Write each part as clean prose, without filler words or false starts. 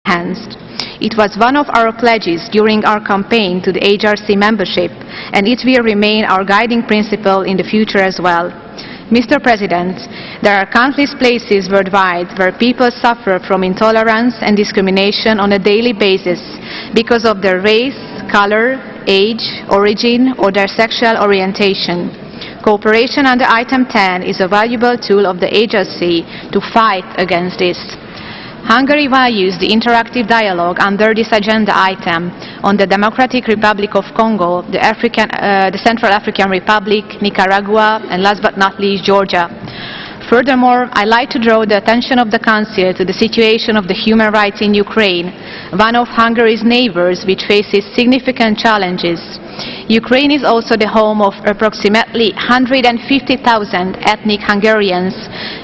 enhanced. It was one of our pledges during our campaign to the HRC membership, and it will remain our guiding principle in the future as well. Mr. President, there are countless places worldwide where people suffer from intolerance and discrimination on a daily basis because of their race, color, age, origin, or their sexual orientation. Cooperation under Item 10 is a valuable tool of the agency to fight against this. Hungary values the interactive dialogue under this agenda item on the Democratic Republic of Congo, the Central African Republic, Nicaragua, and last but not least, Georgia. Furthermore, I'd like to draw the attention of the Council to the situation of the human rights in Ukraine, one of Hungary's neighbors which faces significant challenges. Ukraine is also the home of approximately 150,000 ethnic Hungarians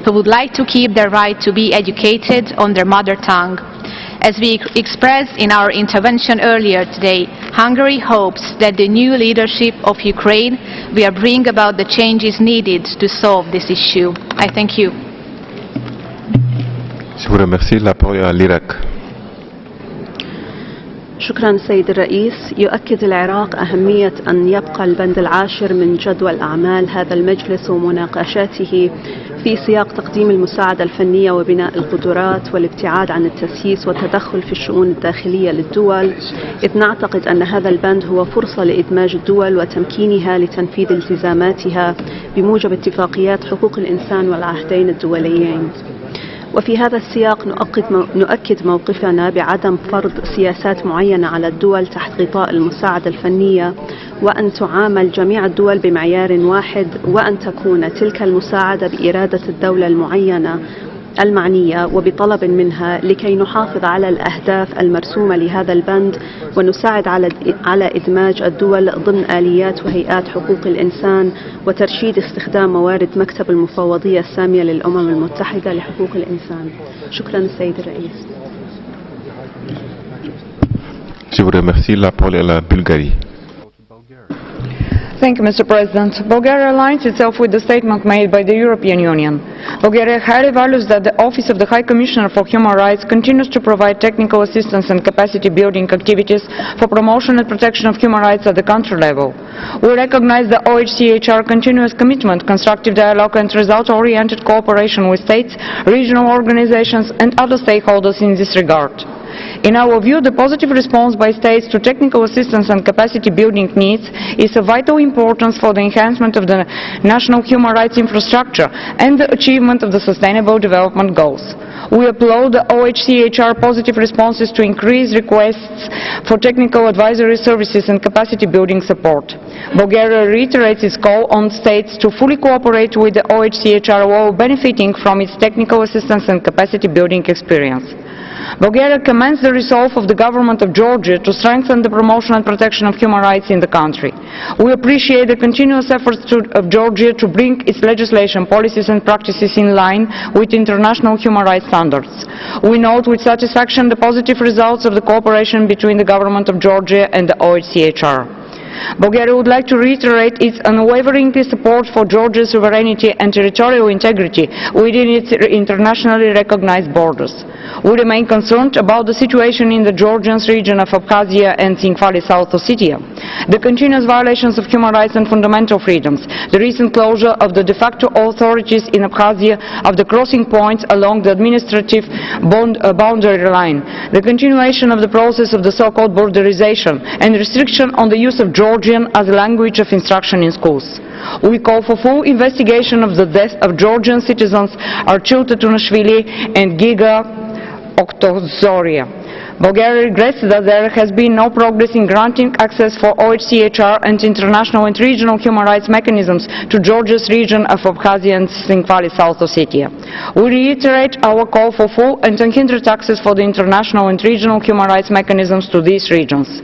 who would like to keep their right to be educated on their mother tongue. As we expressed in our intervention earlier today, Hungary hopes that the new leadership of Ukraine will bring about the changes needed to solve this issue. I thank you. Je vous remercie. La parole est à l'Irak. شكرا سيد الرئيس. يؤكد العراق أهمية أن يبقى البند العاشر من جدول أعمال هذا المجلس ومناقشاته في سياق تقديم المساعدة الفنية وبناء القدرات والابتعاد عن التسييس والتدخل في الشؤون الداخلية للدول، إذ نعتقد أن هذا البند هو فرصة لإدماج الدول وتمكينها لتنفيذ التزاماتها بموجب اتفاقيات حقوق الإنسان والعهدين الدوليين. وفي هذا السياق نؤكد موقفنا بعدم فرض سياسات معينة على الدول تحت غطاء المساعدة الفنية، وأن تعامل جميع الدول بمعيار واحد، وأن تكون تلك المساعدة بإرادة الدولة المعنية وبطلب منها لكي نحافظ على الأهداف المرسومة لهذا البند ونساعد على إدماج الدول ضمن آليات وهيئات حقوق الإنسان وترشيد استخدام موارد مكتب المفوضية السامية للأمم المتحدة لحقوق الإنسان. شكرا السيد الرئيس. Je vous remercie. La parole est à la Bulgarie. Thank you, Mr. President. Bulgaria aligns itself with the statement made by the European Union. Bulgaria highly values that the Office of the High Commissioner for Human Rights continues to provide technical assistance and capacity building activities for promotion and protection of human rights at the country level. We recognize the OHCHR continuous commitment, constructive dialogue and result-oriented cooperation with states, regional organizations and other stakeholders in this regard. In our view, the positive response by states to technical assistance and capacity building needs is of vital importance for the enhancement of the national human rights infrastructure and the achievement of the Sustainable Development Goals. We applaud the OHCHR positive responses to increase requests for technical advisory services and capacity building support. Bulgaria reiterates its call on states to fully cooperate with the OHCHR while benefiting from its technical assistance and capacity building experience. Bulgaria commends the resolve of the government of Georgia to strengthen the promotion and protection of human rights in the country. We appreciate the continuous efforts of Georgia to bring its legislation, policies and practices in line with international human rights standards. We note with satisfaction the positive results of the cooperation between the government of Georgia and the OHCHR. Bulgaria would like to reiterate its unwavering support for Georgia's sovereignty and territorial integrity within its internationally recognized borders. We remain concerned about the situation in the Georgian region of Abkhazia and Tsingtali, South Ossetia, the continuous violations of human rights and fundamental freedoms, the recent closure of the de facto authorities in Abkhazia of the crossing points along the administrative boundary line, the continuation of the process of the so-called borderization and restriction on the use of Georgian as a language of instruction in schools. We call for full investigation of the death of Georgian citizens Archil Tatunashvili and Giga Oktozoria. Bulgaria regrets that there has been no progress in granting access for OHCHR and international and regional human rights mechanisms to Georgia's region of Abkhazia and Tsingtali, South Ossetia. We reiterate our call for full and unhindered access for the international and regional human rights mechanisms to these regions.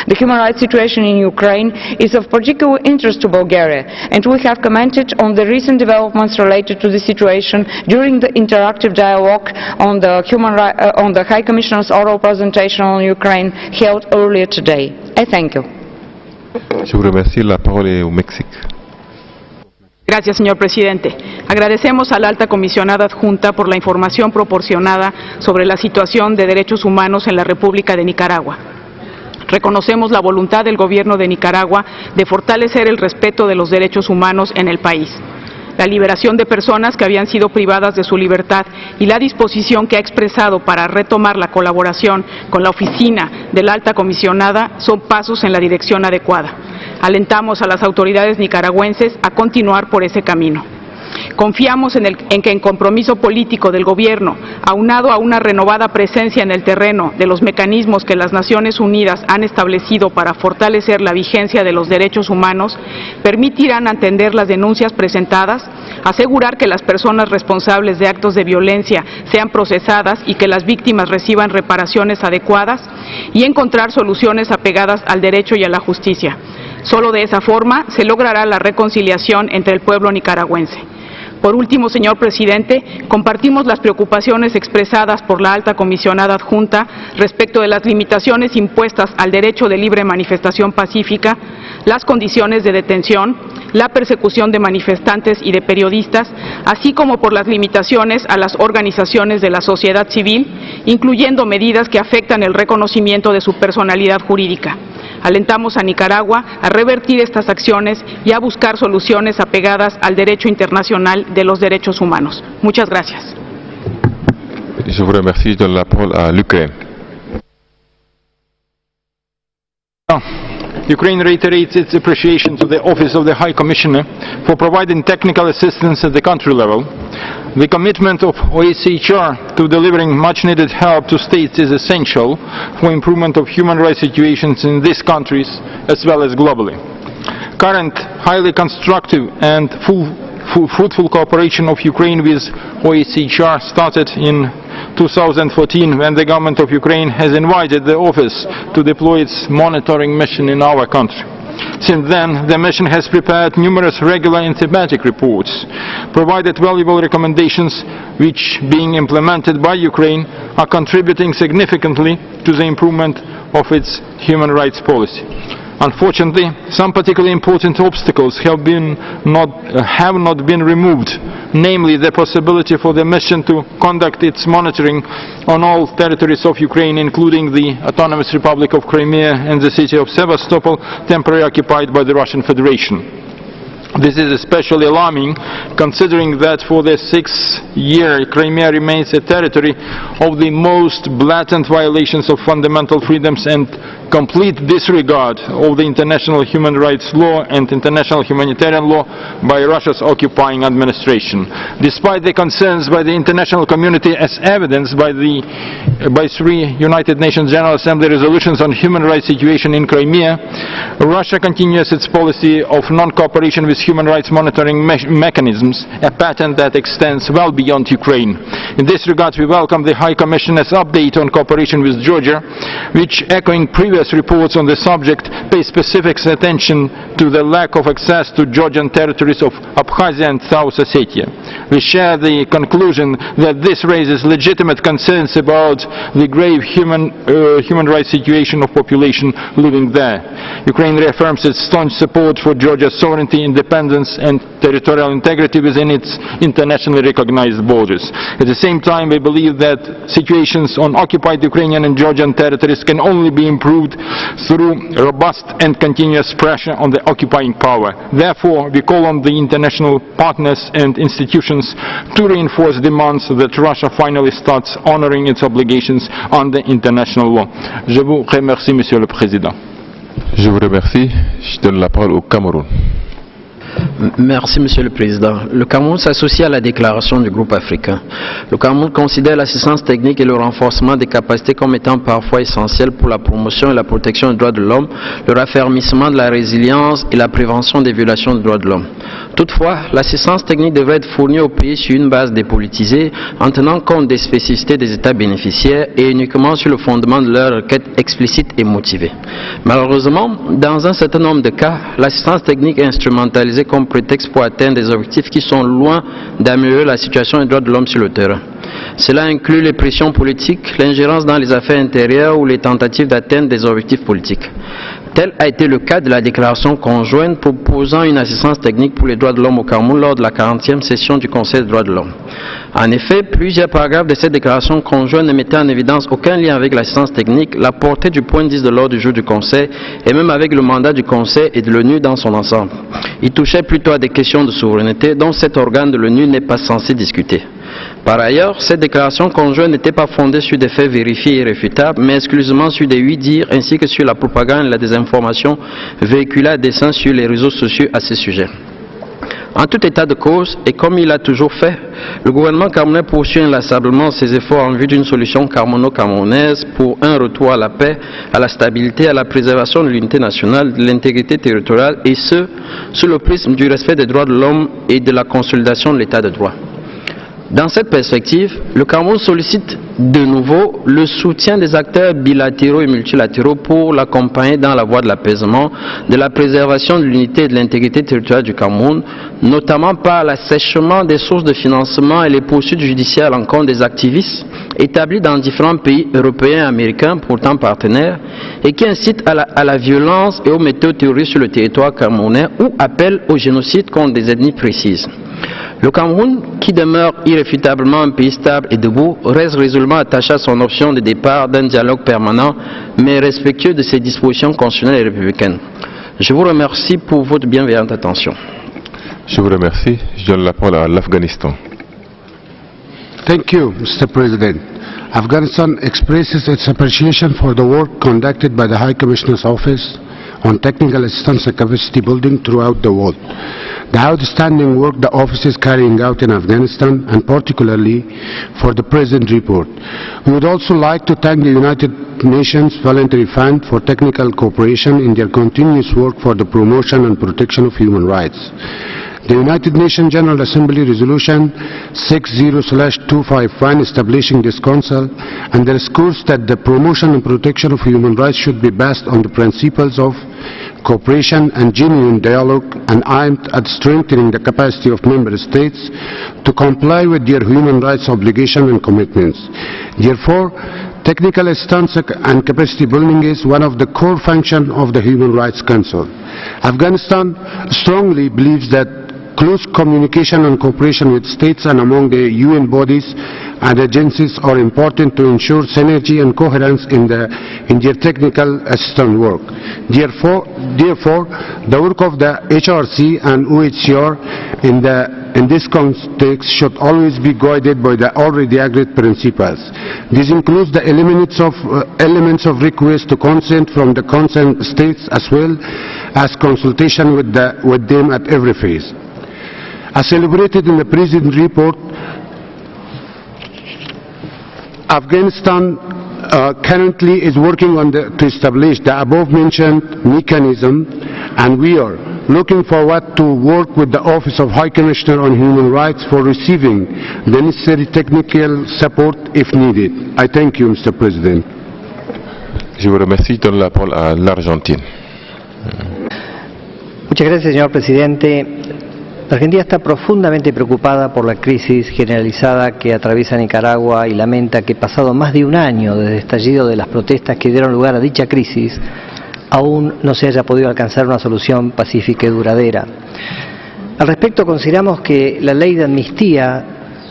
The human rights situation in Ukraine is of particular interest to Bulgaria, and we have commented on the recent developments related to the situation during the interactive dialogue on the High Commissioner's oral presentation on Ukraine held earlier today. I thank you. Je vous remercie. La parole est au Mexique. Gracias, señor presidente. Agradecemos a la alta comisionada adjunta por la información proporcionada sobre la situación de derechos humanos en la República de Nicaragua. Reconocemos la voluntad del gobierno de Nicaragua de fortalecer el respeto de los derechos humanos en el país. La liberación de personas que habían sido privadas de su libertad y la disposición que ha expresado para retomar la colaboración con la oficina de la alta comisionada son pasos en la dirección adecuada. Alentamos a las autoridades nicaragüenses a continuar por ese camino. Confiamos en que el compromiso político del gobierno, aunado a una renovada presencia en el terreno de los mecanismos que las Naciones Unidas han establecido para fortalecer la vigencia de los derechos humanos, permitirán atender las denuncias presentadas, asegurar que las personas responsables de actos de violencia sean procesadas y que las víctimas reciban reparaciones adecuadas y encontrar soluciones apegadas al derecho y a la justicia. Solo de esa forma se logrará la reconciliación entre el pueblo nicaragüense. Por último, señor presidente, compartimos las preocupaciones expresadas por la alta comisionada adjunta respecto de las limitaciones impuestas al derecho de libre manifestación pacífica, las condiciones de detención, la persecución de manifestantes y de periodistas, así como por las limitaciones a las organizaciones de la sociedad civil, incluyendo medidas que afectan el reconocimiento de su personalidad jurídica. Alentamos a Nicaragua a revertir estas acciones y a buscar soluciones apegadas al derecho internacional de los derechos humanos. Muchas gracias. Je vous remercie. Je donne la parole à l'Ukraine. Ukraine reiterates its appreciation to the Office of the High Commissioner for providing technical assistance at the country level. The commitment of OHCHR to delivering much-needed help to states is essential for improvement of human rights situations in these countries as well as globally. Current, highly constructive and fruitful cooperation of Ukraine with OHCHR started in 2014 when the government of Ukraine has invited the office to deploy its monitoring mission in our country. Since then, the mission has prepared numerous regular and thematic reports, provided valuable recommendations which, being implemented by Ukraine, are contributing significantly to the improvement of its human rights policy. Unfortunately, some particularly important obstacles have not been removed, namely the possibility for the mission to conduct its monitoring on all territories of Ukraine, including the Autonomous Republic of Crimea and the city of Sevastopol, temporarily occupied by the Russian Federation. This is especially alarming, considering that for the 6th year Crimea remains a territory of the most blatant violations of fundamental freedoms and complete disregard of the international human rights law and international humanitarian law by Russia's occupying administration. Despite the concerns by the international community as evidenced by 3 United Nations General Assembly resolutions on human rights situation in Crimea, Russia continues its policy of non-cooperation with human rights monitoring mechanisms, a pattern that extends well beyond Ukraine. In this regard, we welcome the High Commissioner's update on cooperation with Georgia, which, echoing previous reports on the subject, pays specific attention to the lack of access to Georgian territories of Abkhazia and South Ossetia. We share the conclusion that this raises legitimate concerns about the grave human rights situation of population living there. Ukraine reaffirms its staunch support for Georgia's sovereignty, independence and territorial integrity within its internationally recognized borders. At the same time, we believe that situations on occupied Ukrainian and Georgian territories can only be improved through robust and continuous pressure on the occupying power. Therefore, we call on the international partners and institutions to reinforce demands that Russia finally starts honoring its obligations under international law. Je vous remercie, Monsieur le Président. Je vous remercie. Je donne la parole au Cameroun. Merci, Monsieur le Président. Le Cameroun s'associe à la déclaration du groupe africain. Le Cameroun considère l'assistance technique et le renforcement des capacités comme étant parfois essentiels pour la promotion et la protection des droits de l'homme, le raffermissement de la résilience et la prévention des violations des droits de l'homme. Toutefois, l'assistance technique devrait être fournie au pays sur une base dépolitisée, en tenant compte des spécificités des États bénéficiaires et uniquement sur le fondement de leurs requêtes explicites et motivées. Malheureusement, dans un certain nombre de cas, l'assistance technique est instrumentalisée comme prétexte pour atteindre des objectifs qui sont loin d'améliorer la situation des droits de l'homme sur le terrain. Cela inclut les pressions politiques, l'ingérence dans les affaires intérieures ou les tentatives d'atteindre des objectifs politiques. Tel a été le cas de la déclaration conjointe proposant une assistance technique pour les droits de l'homme au Cameroun lors de la 40e session du Conseil des droits de l'homme. En effet, plusieurs paragraphes de cette déclaration conjointe ne mettaient en évidence aucun lien avec l'assistance technique, la portée du point 10 de l'ordre du jour du Conseil et même avec le mandat du Conseil et de l'ONU dans son ensemble. Ils touchaient plutôt à des questions de souveraineté dont cet organe de l'ONU n'est pas censé discuter. Par ailleurs, cette déclaration conjointe n'était pas fondée sur des faits vérifiés et irréfutables, mais exclusivement sur des oui-dire ainsi que sur la propagande et la désinformation véhiculée à dessein sur les réseaux sociaux à ce sujet. En tout état de cause, et comme il a toujours fait, le gouvernement camerounais poursuit inlassablement ses efforts en vue d'une solution camerouno-camerounaise pour un retour à la paix, à la stabilité, à la préservation de l'unité nationale, de l'intégrité territoriale, et ce, sous le prisme du respect des droits de l'homme et de la consolidation de l'état de droit. Dans cette perspective, le Cameroun sollicite de nouveau le soutien des acteurs bilatéraux et multilatéraux pour l'accompagner dans la voie de l'apaisement, de la préservation de l'unité et de l'intégrité territoriale du Cameroun, notamment par l'assèchement des sources de financement et les poursuites judiciaires à l'encontre des activistes établis dans différents pays européens et américains, pourtant partenaires, et qui incitent à la violence et aux méthodes terroristes sur le territoire camerounais ou appellent au génocide contre des ethnies précises. Le Cameroun, qui demeure irréfutablement un pays stable et debout, reste résolument attaché à son option de départ d'un dialogue permanent, mais respectueux de ses dispositions constitutionnelles et républicaines. Je vous remercie pour votre bienveillante attention. Je vous remercie. Je donne la parole à l'Afghanistan. Thank you, Mr. President. Afghanistan expresses its appreciation for the work conducted by the High Commissioner's Office on technical assistance and capacity building throughout the world. The outstanding work the office is carrying out in Afghanistan, and particularly for the present report. We would also like to thank the United Nations Voluntary Fund for technical cooperation in their continuous work for the promotion and protection of human rights. The United Nations General Assembly Resolution 60/251 establishing this Council underscores that the promotion and protection of human rights should be based on the principles of cooperation and genuine dialogue and aimed at strengthening the capacity of member states to comply with their human rights obligations and commitments. Therefore, technical assistance and capacity building is one of the core functions of the Human Rights Council. Afghanistan strongly believes that close communication and cooperation with states and among the UN bodies and agencies are important to ensure synergy and coherence in their technical assistance work. Therefore, the work of the HRC and OHCR in this context should always be guided by the already agreed principles. This includes the elements of request to consent from the concerned states as well as consultation with them at every phase. As celebrated in the present report, Afghanistan currently is working on to establish the above-mentioned mechanism, and we are looking forward to work with the Office of High Commissioner on Human Rights for receiving the necessary technical support if needed. I thank you, Mr. President. Je vous remercie. Je donne la parole à l'Argentine. Muchas gracias, señor presidente. La Argentina está profundamente preocupada por la crisis generalizada que atraviesa Nicaragua y lamenta que pasado más de un año desde el estallido de las protestas que dieron lugar a dicha crisis, aún no se haya podido alcanzar una solución pacífica y duradera. Al respecto, consideramos que la ley de amnistía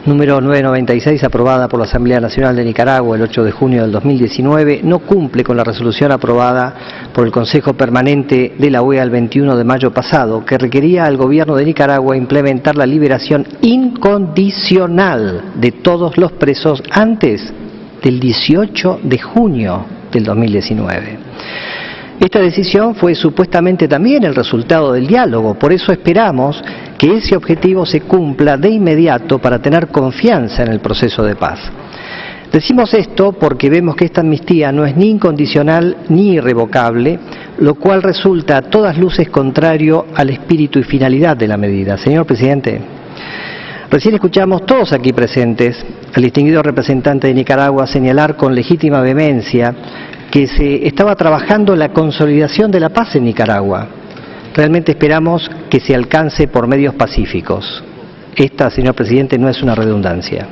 número 996, aprobada por la Asamblea Nacional de Nicaragua el 8 de junio del 2019, no cumple con la resolución aprobada por el Consejo Permanente de la OEA el 21 de mayo pasado, que requería al gobierno de Nicaragua implementar la liberación incondicional de todos los presos antes del 18 de junio del 2019. Esta decisión fue supuestamente también el resultado del diálogo, por eso esperamos que ese objetivo se cumpla de inmediato para tener confianza en el proceso de paz. Decimos esto porque vemos que esta amnistía no es ni incondicional ni irrevocable, lo cual resulta a todas luces contrario al espíritu y finalidad de la medida. Señor presidente, recién escuchamos todos aquí presentes al distinguido representante de Nicaragua señalar con legítima vehemencia que se estaba trabajando en la consolidación de la paz en Nicaragua. Realmente esperamos que se alcance por medios pacíficos. Esta, señor presidente, no es una redundancia.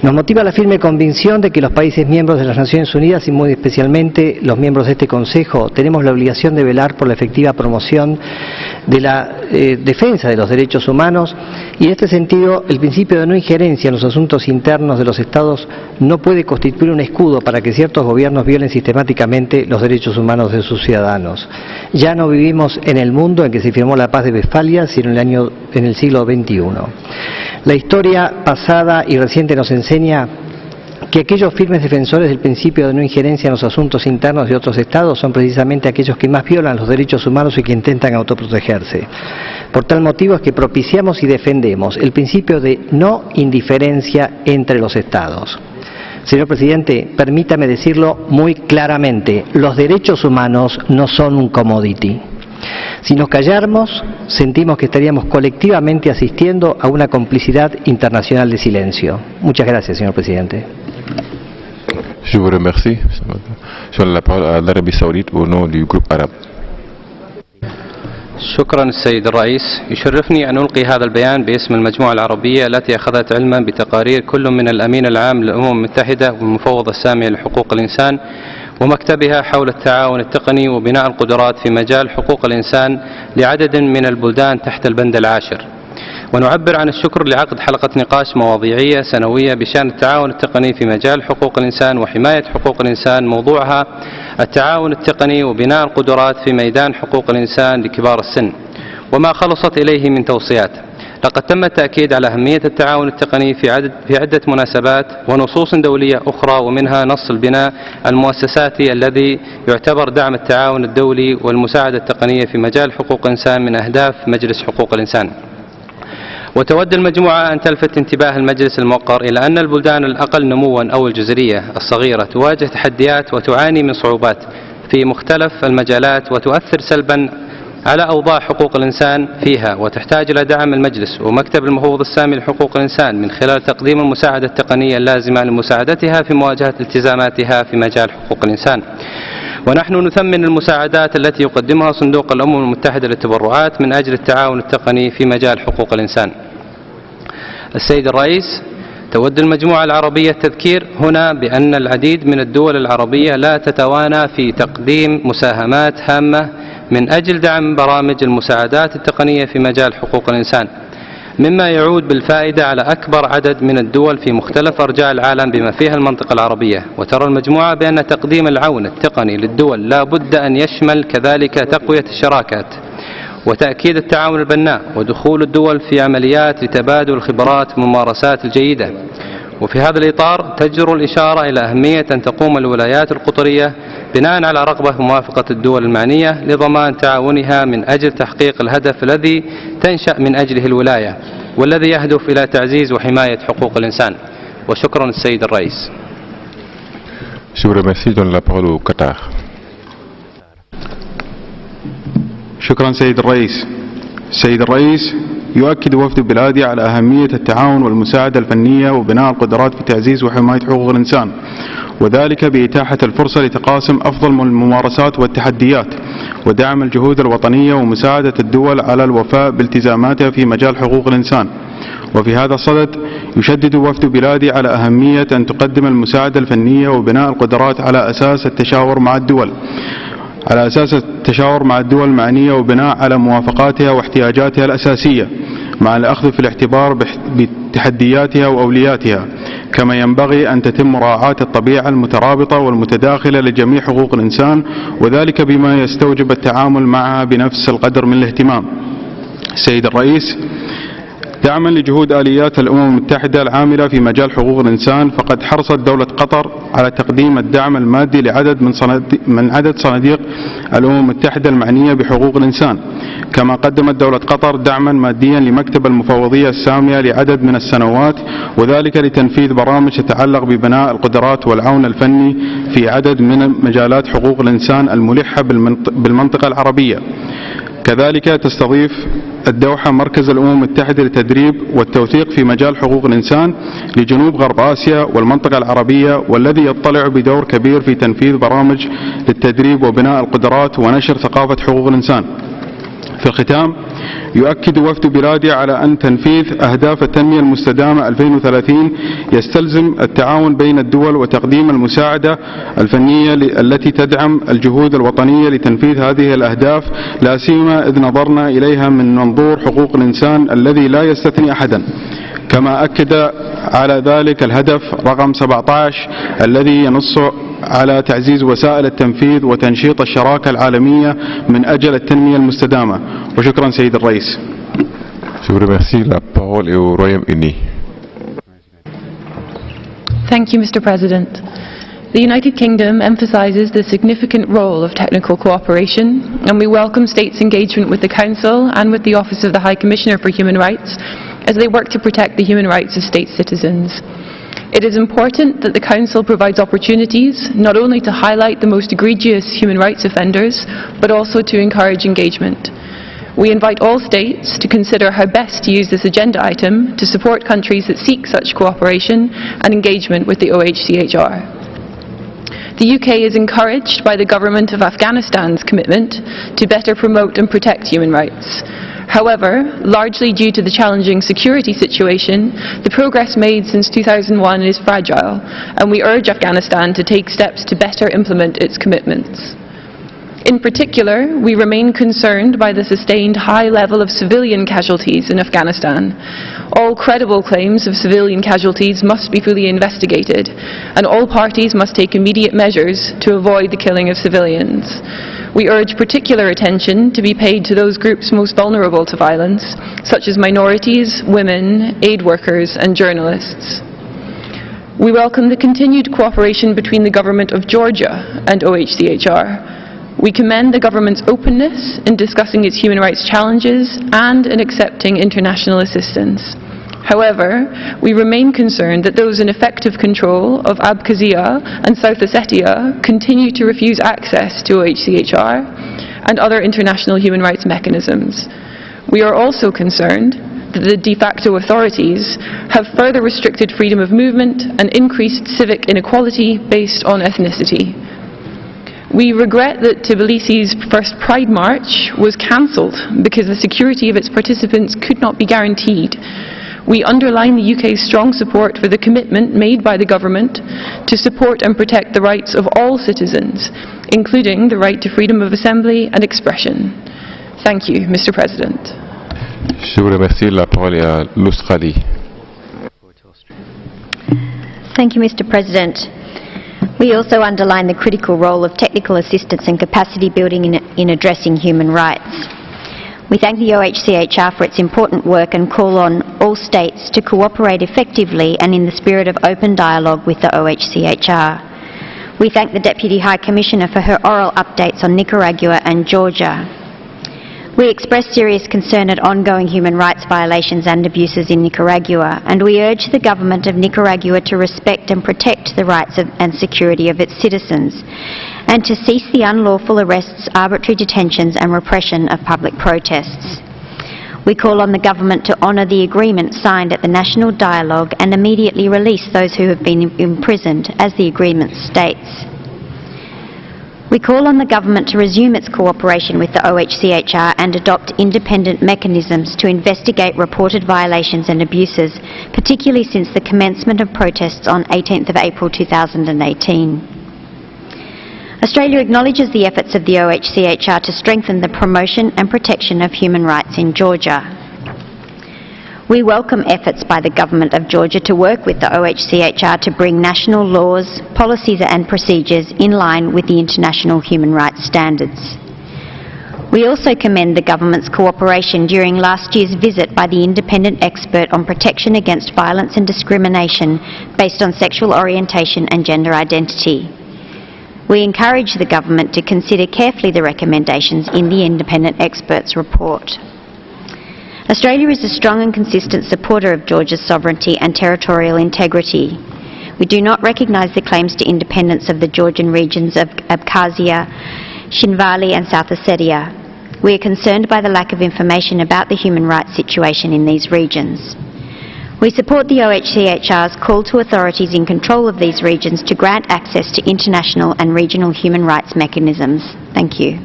Nos motiva la firme convicción de que los países miembros de las Naciones Unidas y muy especialmente los miembros de este Consejo tenemos la obligación de velar por la efectiva promoción de la defensa de los derechos humanos y en este sentido el principio de no injerencia en los asuntos internos de los Estados no puede constituir un escudo para que ciertos gobiernos violen sistemáticamente los derechos humanos de sus ciudadanos. Ya no vivimos en el mundo en que se firmó la paz de Westfalia, sino en el siglo XXI. La historia pasada y reciente nos enseña que aquellos firmes defensores del principio de no injerencia en los asuntos internos de otros estados son precisamente aquellos que más violan los derechos humanos y que intentan autoprotegerse. Por tal motivo es que propiciamos y defendemos el principio de no indiferencia entre los estados. Señor Presidente, permítame decirlo muy claramente, los derechos humanos no son un commodity. Si nos calláramos, sentimos que estaríamos colectivamente asistiendo a una complicidad internacional de silencio. Muchas gracias, señor Presidente. Je vous remercie. Je donne la parole à l'Arabie Saoudite au nom du groupe arabe. شكرا السيد الرئيس. يشرفني أن ألقي هذا البيان باسم المجموعة العربية التي أخذت علما بتقارير كل من الأمين العام للأمم المتحدة والمفوض السامي لحقوق الإنسان ومكتبها حول التعاون التقني وبناء القدرات في مجال حقوق الإنسان لعدد من البلدان تحت البند العاشر. ونعبر عن الشكر لعقد حلقة نقاش مواضيعية سنوية بشأن التعاون التقني في مجال حقوق الإنسان وحماية حقوق الإنسان، موضوعها التعاون التقني وبناء القدرات في ميدان حقوق الإنسان لكبار السن وما خلصت إليه من توصيات. لقد تم التأكيد على أهمية التعاون التقني في عدة مناسبات ونصوص دولية أخرى، ومنها نص البناء المؤسساتي الذي يعتبر دعم التعاون الدولي والمساعدة التقنية في مجال حقوق الإنسان من أهداف مجلس حقوق الإنسان. وتود المجموعة أن تلفت انتباه المجلس الموقر إلى أن البلدان الأقل نموا أو الجزرية الصغيرة تواجه تحديات وتعاني من صعوبات في مختلف المجالات وتؤثر سلبا على أوضاع حقوق الإنسان فيها، وتحتاج إلى دعم المجلس ومكتب المفوض السامي لحقوق الإنسان من خلال تقديم المساعدة التقنية اللازمة لمساعدتها في مواجهة التزاماتها في مجال حقوق الإنسان. ونحن نثمن المساعدات التي يقدمها صندوق الأمم المتحدة للتبرعات من أجل التعاون التقني في مجال حقوق الإنسان. السيد الرئيس، تود المجموعة العربية التذكير هنا بأن العديد من الدول العربية لا تتوانى في تقديم مساهمات هامة من أجل دعم برامج المساعدات التقنية في مجال حقوق الإنسان، مما يعود بالفائدة على أكبر عدد من الدول في مختلف أرجاء العالم بما فيها المنطقة العربية. وترى المجموعة بأن تقديم العون التقني للدول لا بد أن يشمل كذلك تقوية الشراكات وتأكيد التعاون البناء ودخول الدول في عمليات لتبادل الخبرات والممارسات الجيدة. وفي هذا الإطار تجدر الإشارة إلى أهمية أن تقوم الولايات القطرية بناء على رغبة موافقة الدول المعنية لضمان تعاونها من أجل تحقيق الهدف الذي تنشأ من أجله الولاية والذي يهدف إلى تعزيز وحماية حقوق الإنسان. وشكرا السيد الرئيس. Je vous remercie. Je donne la parole au Qatar. شكرا سيد الرئيس. السيد الرئيس، يؤكد وفد بلادي على أهمية التعاون والمساعدة الفنية وبناء القدرات في تعزيز وحماية حقوق الإنسان، وذلك بإتاحة الفرصة لتقاسم أفضل الممارسات والتحديات ودعم الجهود الوطنية ومساعدة الدول على الوفاء بالتزاماتها في مجال حقوق الإنسان. وفي هذا الصدد يشدد وفد بلادي على أهمية أن تقدم المساعدة الفنية وبناء القدرات على أساس التشاور مع الدول المعنية وبناء على موافقاتها واحتياجاتها الأساسية مع الأخذ في الاعتبار بتحدياتها وأولوياتها، كما ينبغي أن تتم مراعاة الطبيعة المترابطة والمتداخلة لجميع حقوق الإنسان، وذلك بما يستوجب التعامل معها بنفس القدر من الاهتمام. السيد الرئيس، دعما لجهود آليات الأمم المتحدة العاملة في مجال حقوق الإنسان، فقد حرصت دولة قطر على تقديم الدعم المادي لعدد من صناديق الأمم المتحدة المعنية بحقوق الإنسان، كما قدمت دولة قطر دعما ماديا لمكتب المفوضية السامية لعدد من السنوات، وذلك لتنفيذ برامج تتعلق ببناء القدرات والعون الفني في عدد من مجالات حقوق الإنسان الملحة بالمنطقة العربية. كذلك تستضيف الدوحة مركز الأمم المتحدة للتدريب والتوثيق في مجال حقوق الإنسان لجنوب غرب آسيا والمنطقة العربية، والذي يطلع بدور كبير في تنفيذ برامج للتدريب وبناء القدرات ونشر ثقافة حقوق الإنسان. في الختام، يؤكد وفد بلادي على أن تنفيذ أهداف التنمية المستدامة 2030 يستلزم التعاون بين الدول وتقديم المساعدة الفنية التي تدعم الجهود الوطنية لتنفيذ هذه الأهداف، لا سيما إذ نظرنا إليها من منظور حقوق الإنسان الذي لا يستثني أحدا. كما أكد على ذلك الهدف رقم 17 الذي ينص على تعزيز وسائل التنفيذ وتنشيط الشراكة العالمية من أجل التنمية المستدامة. وشكرا سيد الرئيس. Je vous remercie. La parole est au Royaume-Uni. Thank you, Mr. President. The United Kingdom emphasises the significant role of technical cooperation, and we welcome states' engagement with the Council and with the Office of the High Commissioner for Human Rights as they work to protect the human rights of state citizens. It is important that the Council provides opportunities not only to highlight the most egregious human rights offenders, but also to encourage engagement. We invite all states to consider how best to use this agenda item to support countries that seek such cooperation and engagement with the OHCHR. The UK is encouraged by the government of Afghanistan's commitment to better promote and protect human rights. However, largely due to the challenging security situation, the progress made since 2001 is fragile, and we urge Afghanistan to take steps to better implement its commitments. In particular, we remain concerned by the sustained high level of civilian casualties in Afghanistan. All credible claims of civilian casualties must be fully investigated, and all parties must take immediate measures to avoid the killing of civilians. We urge particular attention to be paid to those groups most vulnerable to violence, such as minorities, women, aid workers and journalists. We welcome the continued cooperation between the Government of Georgia and OHCHR. We commend the government's openness in discussing its human rights challenges and in accepting international assistance. However, we remain concerned that those in effective control of Abkhazia and South Ossetia continue to refuse access to OHCHR and other international human rights mechanisms. We are also concerned that the de facto authorities have further restricted freedom of movement and increased civic inequality based on ethnicity. We regret that Tbilisi's first Pride March was cancelled because the security of its participants could not be guaranteed. We underline the UK's strong support for the commitment made by the government to support and protect the rights of all citizens, including the right to freedom of assembly and expression. Thank you, Mr. President. Je vous remercie. La parole est à l'Australie. Thank you, Mr. President. We also underline the critical role of technical assistance and capacity building in addressing human rights. We thank the OHCHR for its important work and call on all states to cooperate effectively and in the spirit of open dialogue with the OHCHR. We thank the Deputy High Commissioner for her oral updates on Nicaragua and Georgia. We express serious concern at ongoing human rights violations and abuses in Nicaragua, and we urge the government of Nicaragua to respect and protect the rights and security of its citizens, and to cease the unlawful arrests, arbitrary detentions and repression of public protests. We call on the government to honour the agreement signed at the National Dialogue and immediately release those who have been imprisoned, as the agreement states. We call on the government to resume its cooperation with the OHCHR and adopt independent mechanisms to investigate reported violations and abuses, particularly since the commencement of protests on 18th of April 2018. Australia acknowledges the efforts of the OHCHR to strengthen the promotion and protection of human rights in Georgia. We welcome efforts by the Government of Georgia to work with the OHCHR to bring national laws, policies and procedures in line with the international human rights standards. We also commend the government's cooperation during last year's visit by the independent expert on protection against violence and discrimination based on sexual orientation and gender identity. We encourage the government to consider carefully the recommendations in the independent expert's report. Australia is a strong and consistent supporter of Georgia's sovereignty and territorial integrity. We do not recognise the claims to independence of the Georgian regions of Abkhazia, Shinvali and South Ossetia. We are concerned by the lack of information about the human rights situation in these regions. We support the OHCHR's call to authorities in control of these regions to grant access to international and regional human rights mechanisms. Thank you.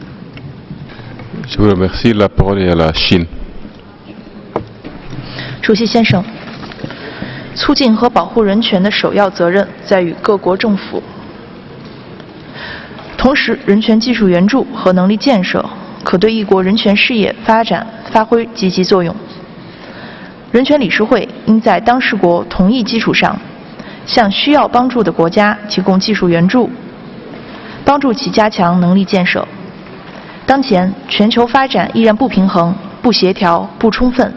Je vous remercie. La parole est à la Chine. 主席先生，促进和保护人权的首要责任在于各国政府。同时，人权技术援助和能力建设可对一国人权事业发展发挥积极作用。人权理事会应在当事国同意基础上，向需要帮助的国家提供技术援助，帮助其加强能力建设。当前，全球发展依然不平衡、不协调、不充分，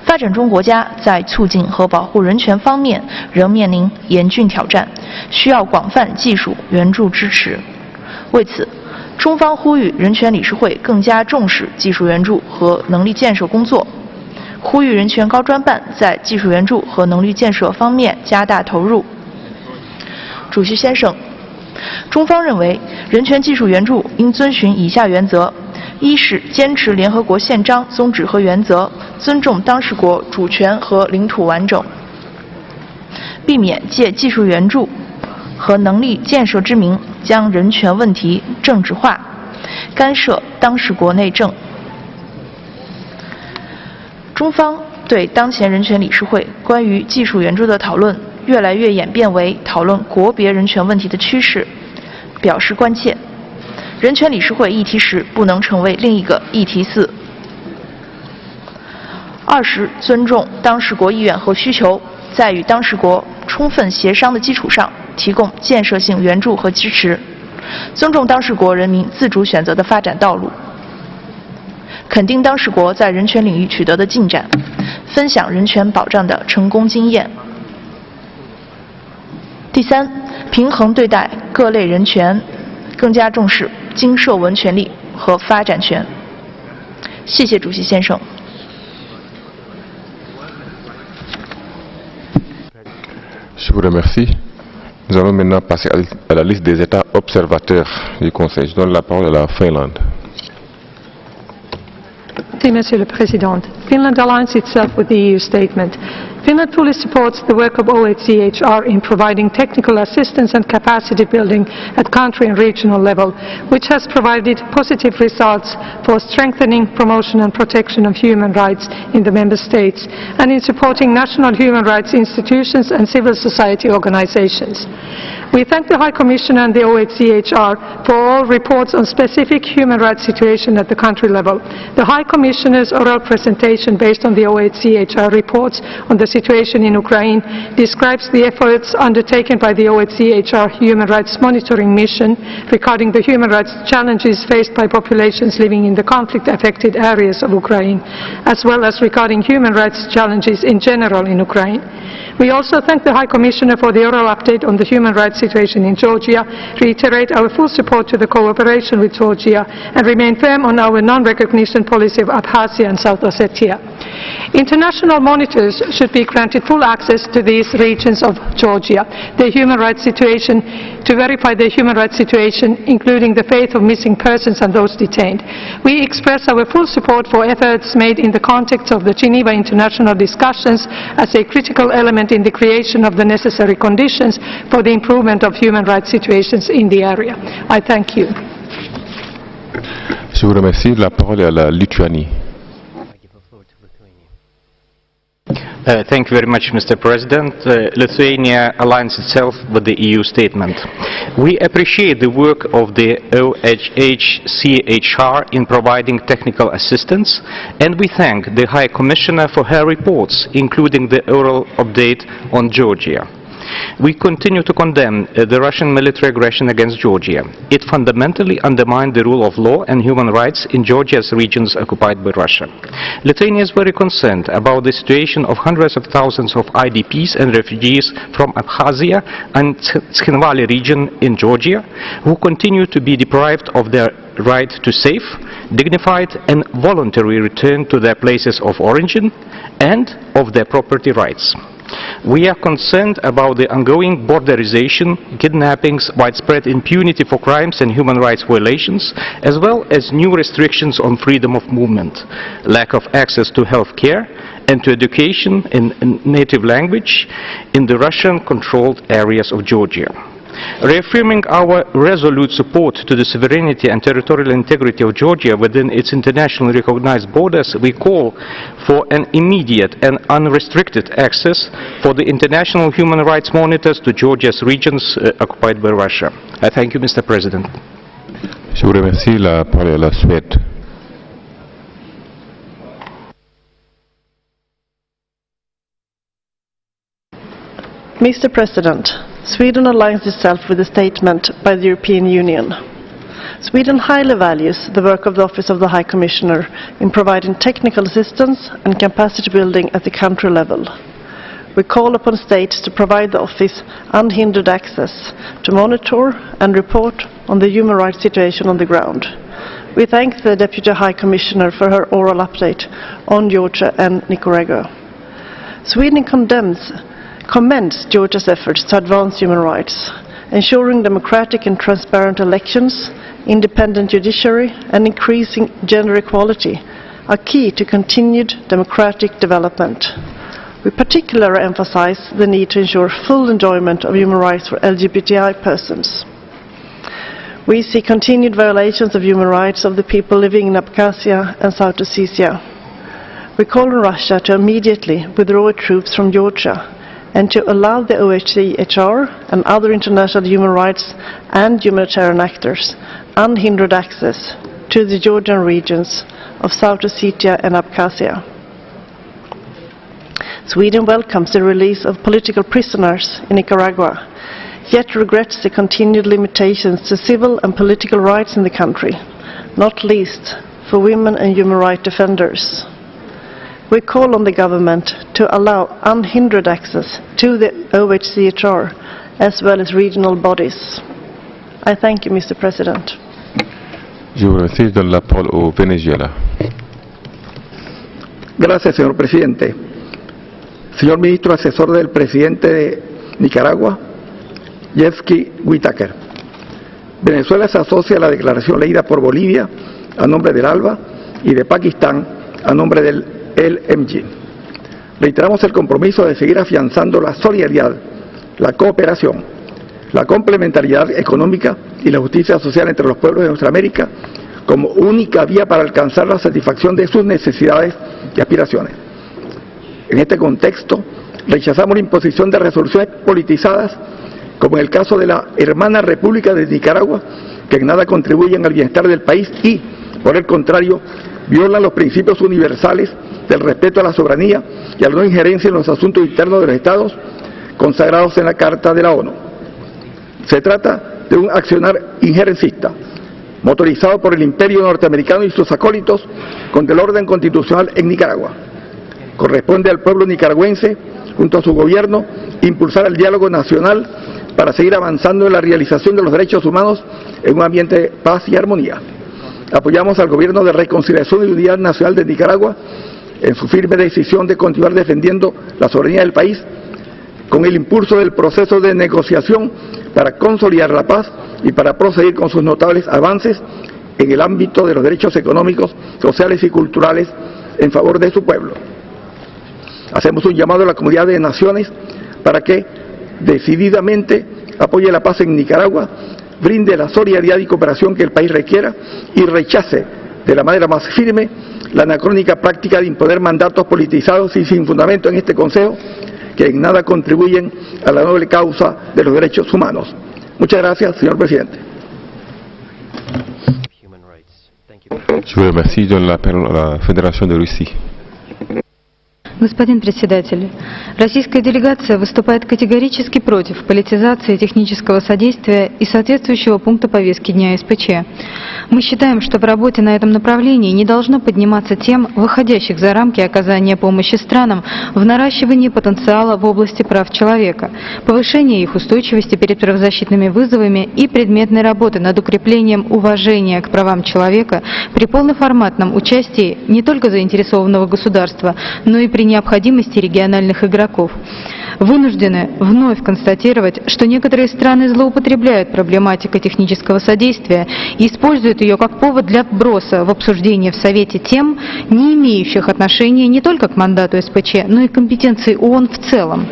发展中国家在促进和保护人权方面仍面临严峻挑战，需要广泛技术援助支持。为此，中方呼吁人权理事会更加重视技术援助和能力建设工作，呼吁人权高专办在技术援助和能力建设方面加大投入。主席先生，中方认为，人权技术援助应遵循以下原则：一是坚持联合国宪章宗旨和原则，尊重当事国主权和领土完整，避免借技术援助和能力建设之名将人权问题政治化，干涉当事国内政。中方对当前人权理事会关于技术援助的讨论越来越演变为讨论国别人权问题的趋势表示关切。人权理事会议题时不能成为另一个议题4。二是尊重当事国意愿和需求，在与当事国充分协商的基础上，提供建设性援助和支持，尊重当事国人民自主选择的发展道路，肯定当事国在人权领域取得的进展，分享人权保障的成功经验。第三，平衡对待各类人权，更加重视经社文权利和发展权。谢谢主席先生。Je vous remercie. Nous allons maintenant passer à la liste des États observateurs du Conseil. Je donne la parole à la Finlande. Merci, Monsieur le Président. Finland aligns itself with the EU statement. Finland fully supports the work of OHCHR in providing technical assistance and capacity building at country and regional level, which has provided positive results for strengthening, promotion and protection of human rights in the Member States, and in supporting national human rights institutions and civil society organizations. We thank the High Commissioner and the OHCHR for all reports on specific human rights situation at the country level. The High Commissioner's oral presentation based on the OHCHR reports on the situation in Ukraine describes the efforts undertaken by the OHCHR Human Rights Monitoring Mission regarding the human rights challenges faced by populations living in the conflict-affected areas of Ukraine, as well as regarding human rights challenges in general in Ukraine. We also thank the High Commissioner for the oral update on the human rights situation in Georgia, reiterate our full support to the cooperation with Georgia, and remain firm on our non-recognition policy of Abkhazia and South Ossetia. International monitors should be granted full access to these regions of Georgia, to verify the human rights situation, including the fate of missing persons and those detained. We express our full support for efforts made in the context of the Geneva International discussions as a critical element in the creation of the necessary conditions for the improvement of human rights situations in the area. I thank you. Je vous remercie. La parole est à la Lituanie. Thank you very much, Mr. President. Lithuania aligns itself with the EU statement. We appreciate the work of the OHCHR in providing technical assistance, and we thank the High Commissioner for her reports, including the oral update on Georgia. We continue to condemn the Russian military aggression against Georgia. It fundamentally undermined the rule of law and human rights in Georgia's regions occupied by Russia. Lithuania is very concerned about the situation of hundreds of thousands of IDPs and refugees from Abkhazia and Tskhinvali region in Georgia, who continue to be deprived of their right to safe, dignified and voluntary return to their places of origin and of their property rights. We are concerned about the ongoing borderization, kidnappings, widespread impunity for crimes and human rights violations, as well as new restrictions on freedom of movement, lack of access to health care and to education in native language in the Russian-controlled areas of Georgia. Reaffirming our resolute support to the sovereignty and territorial integrity of Georgia within its internationally recognized borders, we call for an immediate and unrestricted access for the international human rights monitors to Georgia's regions occupied by Russia. I thank you, Mr. President. Je vous remercie. La parole est à la Suède. Mr. President, Sweden aligns itself with the statement by the European Union. Sweden highly values the work of the Office of the High Commissioner in providing technical assistance and capacity building at the country level. We call upon states to provide the office unhindered access to monitor and report on the human rights situation on the ground. We thank the Deputy High Commissioner for her oral update on Georgia and Nicaragua. Sweden commends Georgia's efforts to advance human rights. Ensuring democratic and transparent elections, independent judiciary, and increasing gender equality are key to continued democratic development. We particularly emphasize the need to ensure full enjoyment of human rights for LGBTI persons. We see continued violations of human rights of the people living in Abkhazia and South Ossetia. We call on Russia to immediately withdraw troops from Georgia and to allow the OHCHR and other international human rights and humanitarian actors unhindered access to the Georgian regions of South Ossetia and Abkhazia. Sweden welcomes the release of political prisoners in Nicaragua, yet regrets the continued limitations to civil and political rights in the country, not least for women and human rights defenders. We call on the government to allow unhindered access to the OHCHR as well as regional bodies. I thank you, Mr. President. Je vous remercie. Je donne la parole au Venezuela. Gracias, señor presidente. Señor ministro asesor del presidente de Nicaragua, Jeffrey Whitaker. Venezuela se asocia a la declaración leída por Bolivia a nombre del ALBA y de Pakistán a nombre del LMG. Reiteramos el compromiso de seguir afianzando la solidaridad, la cooperación, la complementariedad económica y la justicia social entre los pueblos de nuestra América como única vía para alcanzar la satisfacción de sus necesidades y aspiraciones. En este contexto, rechazamos la imposición de resoluciones politizadas, como en el caso de la hermana República de Nicaragua, que en nada contribuyen al bienestar del país y, por el contrario, violan los principios universales del respeto a la soberanía y a la no injerencia en los asuntos internos de los Estados consagrados en la Carta de la ONU. Se trata de un accionar injerencista, motorizado por el imperio norteamericano y sus acólitos contra el orden constitucional en Nicaragua. Corresponde al pueblo nicaragüense, junto a su gobierno, impulsar el diálogo nacional para seguir avanzando en la realización de los derechos humanos en un ambiente de paz y armonía. Apoyamos al Gobierno de Reconciliación y Unidad Nacional de Nicaragua en su firme decisión de continuar defendiendo la soberanía del país con el impulso del proceso de negociación para consolidar la paz y para proseguir con sus notables avances en el ámbito de los derechos económicos, sociales y culturales en favor de su pueblo. Hacemos un llamado a la comunidad de naciones para que decididamente apoye la paz en Nicaragua, brinde la solidaridad y cooperación que el país requiera y rechace de la manera más firme la anacrónica práctica de imponer mandatos politizados y sin fundamento en este Consejo que en nada contribuyen a la noble causa de los derechos humanos. Muchas gracias, señor presidente. Je vous remercie. Je donne la parole à la Fédération de Russie. Господин председатель, российская делегация выступает категорически против политизации технического содействия и соответствующего пункта повестки дня СПЧ. Мы считаем, что в работе на этом направлении не должно подниматься тем, выходящих за рамки оказания помощи странам в наращивании потенциала в области прав человека, повышения их устойчивости перед правозащитными вызовами и предметной работы над укреплением уважения к правам человека при полноформатном участии не только заинтересованного государства, но и при необходимости региональных игроков. Вынуждены вновь констатировать, что некоторые страны злоупотребляют проблематикой технического содействия и используют ее как повод для вброса в обсуждение в Совете тем, не имеющих отношения не только к мандату СПЧ, но и к компетенции ООН в целом.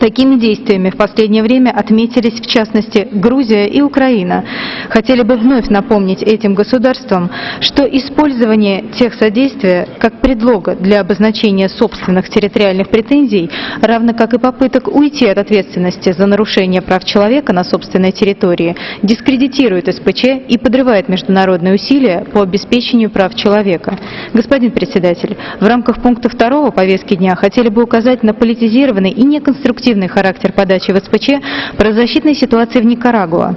Такими действиями в последнее время отметились, в частности, Грузия и Украина. Хотели бы вновь напомнить этим государствам, что использование техсодействия как предлога для обозначения собственных территориальных претензий, равно как и попыток уйти от ответственности за нарушение прав человека на собственной территории, дискредитирует СПЧ и подрывает международные усилия по обеспечению прав человека. Господин председатель, в рамках пункта 2 повестки дня хотели бы указать на политизированный и неконструктивный характер подачи в СПЧ правозащитной ситуации в Никарагуа.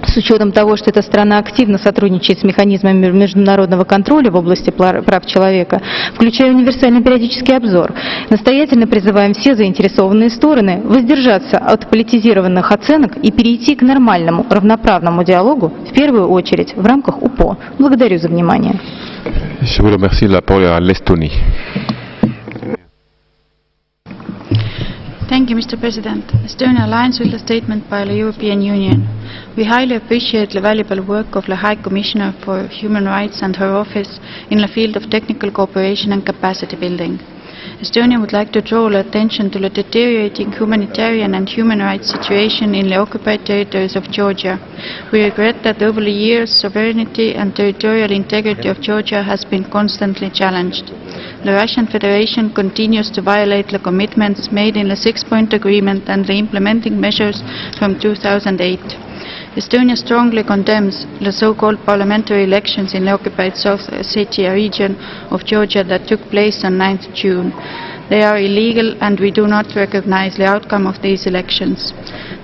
С учетом того, что эта страна активно сотрудничает с механизмами международного контроля в области прав человека, включая универсальный периодический обзор, настоятельно призываем все заинтересованные стороны воздержаться от политизированных оценок и перейти к нормальному, равноправному диалогу, в первую очередь в рамках УПО. Благодарю за внимание. Je vous remercie. La parole est à l'Estonie. Thank you, Mr. President. Estonia aligns with the statement by the European Union. We highly appreciate the valuable work of the High Commissioner for Human Rights and her office in the field of technical cooperation and capacity building. Estonia would like to draw attention to the deteriorating humanitarian and human rights situation in the occupied territories of Georgia. We regret that over the years, sovereignty and territorial integrity of Georgia has been constantly challenged. The Russian Federation continues to violate the commitments made in the Six-Point Agreement and the implementing measures from 2008. Estonia strongly condemns the so-called parliamentary elections in the occupied South Ossetia region of Georgia that took place on 9th June. They are illegal and we do not recognize the outcome of these elections.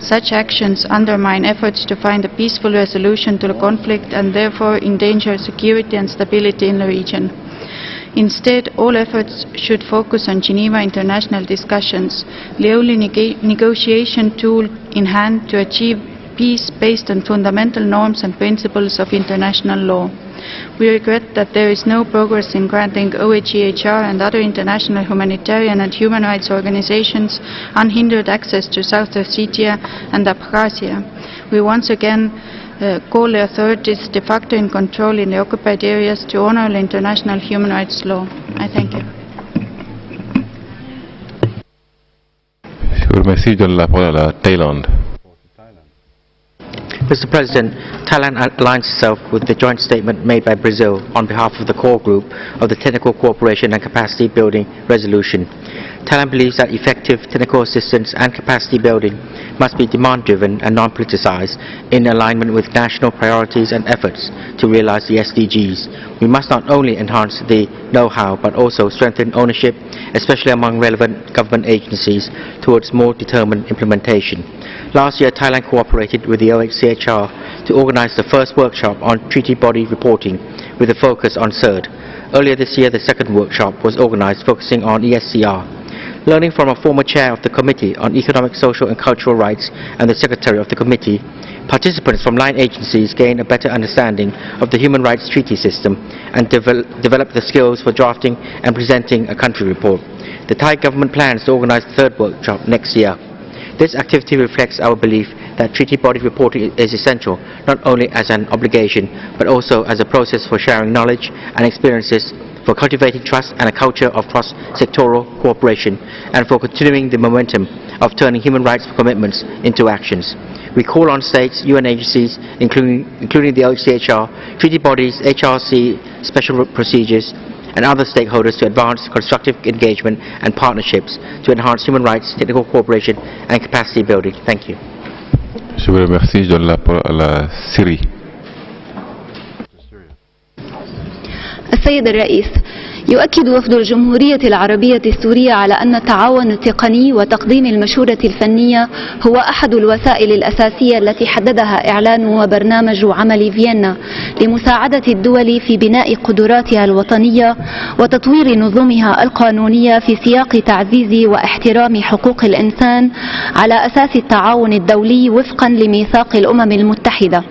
Such actions undermine efforts to find a peaceful resolution to the conflict and therefore endanger security and stability in the region. Instead, all efforts should focus on Geneva international discussions, the only negotiation tool in hand to achieve peace based on fundamental norms and principles of international law. We regret that there is no progress in granting OHCHR and other international humanitarian and human rights organizations unhindered access to South Ossetia and Abkhazia. We once again call the authorities de facto in control in the occupied areas to honor the international human rights law. I thank you. Je vous remercie. Je donne la parole à la Thaïlande. Mr. President, Thailand aligns itself with the joint statement made by Brazil on behalf of the core group of the Technical Cooperation and Capacity Building Resolution. Thailand believes that effective technical assistance and capacity building must be demand-driven and non-politicized in alignment with national priorities and efforts to realize the SDGs. We must not only enhance the know-how but also strengthen ownership, especially among relevant government agencies, towards more determined implementation. Last year, Thailand cooperated with the OHCHR to organize the first workshop on treaty body reporting with a focus on CERD. Earlier this year, the second workshop was organized focusing on ESCR. Learning from a former chair of the Committee on Economic, Social and Cultural Rights and the secretary of the committee, participants from 9 agencies gained a better understanding of the human rights treaty system and developed the skills for drafting and presenting a country report. The Thai government plans to organize the third workshop next year. This activity reflects our belief that treaty body reporting is essential not only as an obligation but also as a process for sharing knowledge and experiences, for cultivating trust and a culture of cross-sectoral cooperation, and for continuing the momentum of turning human rights commitments into actions. We call on states, UN agencies, including the OHCHR, treaty bodies, HRC, special procedures, and other stakeholders to advance constructive engagement and partnerships to enhance human rights, technical cooperation, and capacity building. Thank you. Je vous remercie. Je donne la parole à la Syrie. السيد الرئيس، يؤكد وفد الجمهورية العربية السورية على أن التعاون التقني وتقديم المشورة الفنية هو أحد الوسائل الأساسية التي حددها إعلان وبرنامج عمل فيينا لمساعدة الدول في بناء قدراتها الوطنية وتطوير نظمها القانونية في سياق تعزيز واحترام حقوق الإنسان على أساس التعاون الدولي وفقا لميثاق الأمم المتحدة.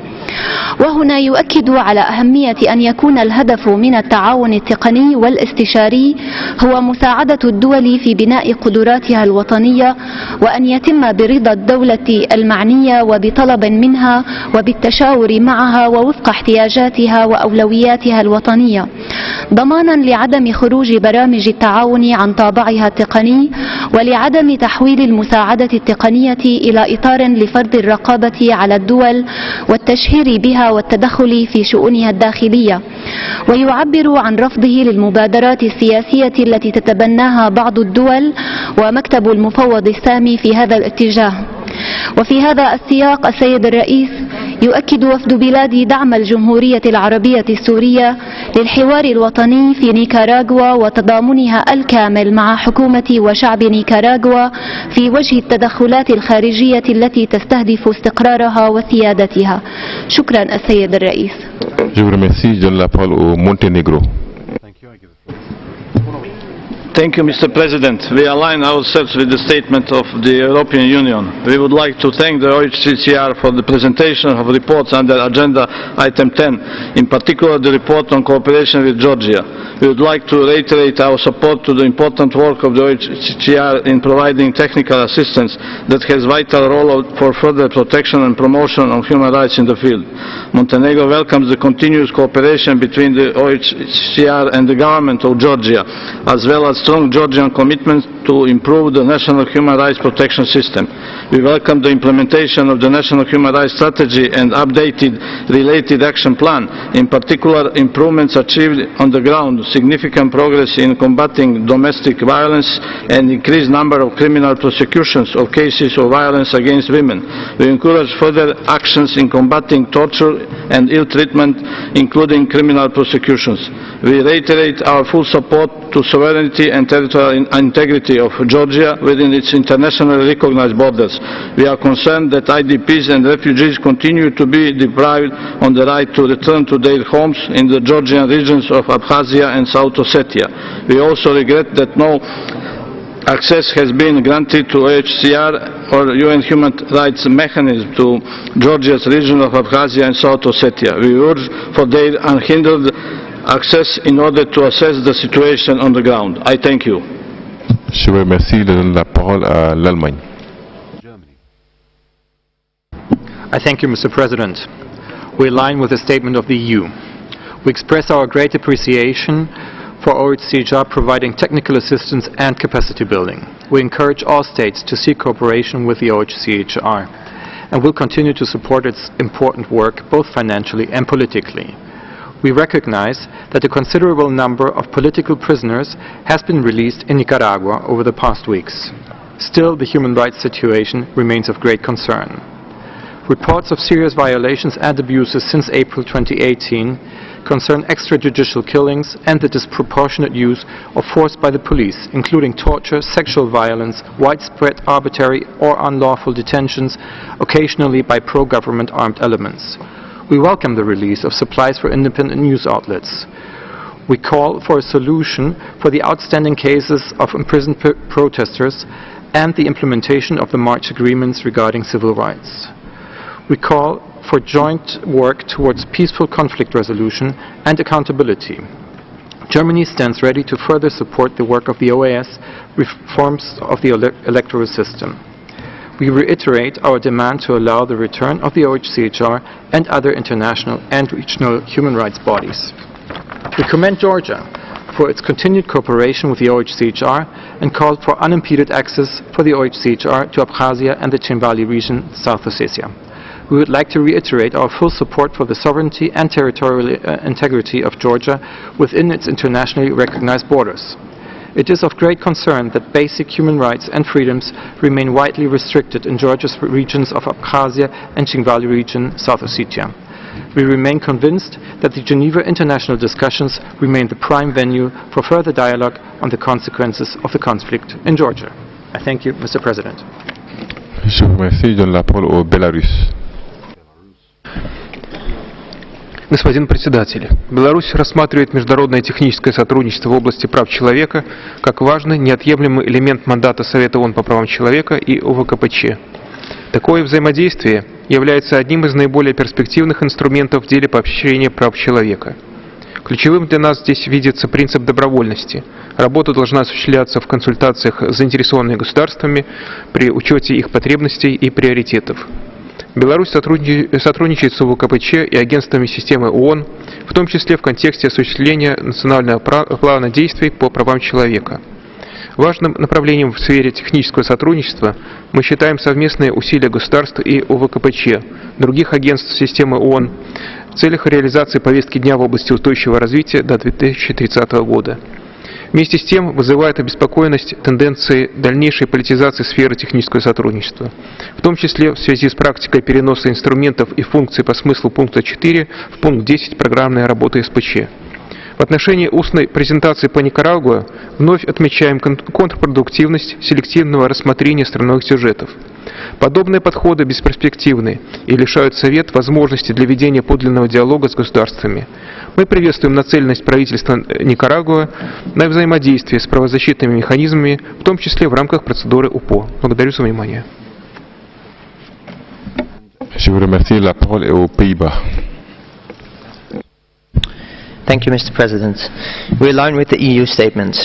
وهنا يؤكد على أهمية أن يكون الهدف من التعاون التقني والاستشاري هو مساعدة الدول في بناء قدراتها الوطنية، وأن يتم برضا الدولة المعنية وبطلب منها وبالتشاور معها ووفق احتياجاتها وأولوياتها الوطنية، ضمانا لعدم خروج برامج التعاون عن طابعها التقني، ولعدم تحويل المساعدة التقنية إلى إطار لفرض الرقابة على الدول والتشهير بها والتدخل في شؤونها الداخلية، ويعبر عن رفضه للمبادرات السياسية التي تتبناها بعض الدول ومكتب المفوض السامي في هذا الاتجاه. وفي هذا السياق السيد الرئيس، يؤكد وفد بلادي دعم الجمهورية العربية السورية للحوار الوطني في نيكاراغوا وتضامنها الكامل مع حكومة وشعب نيكاراغوا في وجه التدخلات الخارجية التي تستهدف استقرارها وسيادتها. شكرا السيد الرئيس. Je vous remercie. Je donne la parole au Monténégro. Thank you, Mr. President. We align ourselves with the statement of the European Union. We would like to thank the OHCHR for the presentation of reports under Agenda Item 10, in particular the report on cooperation with Georgia. We would like to reiterate our support to the important work of the OHCHR in providing technical assistance that has vital role for further protection and promotion of human rights in the field. Montenegro welcomes the continuous cooperation between the OHCHR and the government of Georgia, as well as strong Georgian commitment to improve the national human rights protection system. We welcome the implementation of the National Human Rights Strategy and updated related action plan, in particular improvements achieved on the ground, significant progress in combating domestic violence, and increased number of criminal prosecutions of cases of violence against women. We encourage further actions in combating torture and ill treatment, including criminal prosecutions. We reiterate our full support to sovereignty and territorial integrity of Georgia within its internationally recognized borders. We are concerned that IDPs and refugees continue to be deprived on the right to return to their homes in the Georgian regions of Abkhazia and South Ossetia. We also regret that no access has been granted to OHCR or UN human rights mechanism to Georgia's region of Abkhazia and South Ossetia. We urge for their unhindered access in order to assess the situation on the ground. I thank you. Je vous remercie. Je donne la parole à l'Allemagne. I thank you, Mr. President. We align with the statement of the EU. We express our great appreciation for OHCHR providing technical assistance and capacity building. We encourage all states to seek cooperation with the OHCHR and will continue to support its important work both financially and politically. We recognize that a considerable number of political prisoners has been released in Nicaragua over the past weeks. Still, the human rights situation remains of great concern. Reports of serious violations and abuses since April 2018 concern extrajudicial killings and the disproportionate use of force by the police, including torture, sexual violence, widespread arbitrary or unlawful detentions, occasionally by pro-government armed elements. We welcome the release of supplies for independent news outlets. We call for a solution for the outstanding cases of imprisoned protesters and the implementation of the March agreements regarding civil rights. We call for joint work towards peaceful conflict resolution and accountability. Germany stands ready to further support the work of the OAS, reforms of the electoral system. We reiterate our demand to allow the return of the OHCHR and other international and regional human rights bodies. We commend Georgia for its continued cooperation with the OHCHR and call for unimpeded access for the OHCHR to Abkhazia and the Chinvali region, South Ossetia. We would like to reiterate our full support for the sovereignty and territorial integrity of Georgia within its internationally recognized borders. It is of great concern that basic human rights and freedoms remain widely restricted in Georgia's regions of Abkhazia and Chinvali region, South Ossetia. We remain convinced that the Geneva international discussions remain the prime venue for further dialogue on the consequences of the conflict in Georgia. I thank you, Mr. President. Je vous remercie. Je donne la parole au Bélarus. Господин председатель, Беларусь рассматривает международное техническое сотрудничество в области прав человека как важный, неотъемлемый элемент мандата Совета ООН по правам человека и ОВКПЧ. Такое взаимодействие является одним из наиболее перспективных инструментов в деле поощрения прав человека. Ключевым для нас здесь видится принцип добровольности. Работа должна осуществляться в консультациях с заинтересованными государствами при учете их потребностей и приоритетов. Беларусь сотрудничает с УВКПЧ и агентствами системы ООН, в том числе в контексте осуществления национального плана действий по правам человека. Важным направлением в сфере технического сотрудничества мы считаем совместные усилия государств и УВКПЧ, других агентств системы ООН в целях реализации повестки дня в области устойчивого развития до 2030 года. Вместе с тем вызывает обеспокоенность тенденции дальнейшей политизации сферы технического сотрудничества, в том числе в связи с практикой переноса инструментов и функций по смыслу пункта 4 в пункт 10 программной работы СПЧ. В отношении устной презентации по Никарагуа вновь отмечаем контрпродуктивность селективного рассмотрения страновых сюжетов. Подобные подходы бесперспективны и лишают Совет возможности для ведения подлинного диалога с государствами. Мы приветствуем нацеленность правительства Никарагуа на взаимодействие с правозащитными механизмами, в том числе в рамках процедуры УПО. Благодарю за внимание. Je vous remercie. La parole est aux Pays-Bas. Thank you, Mr. President. We align with the EU statement.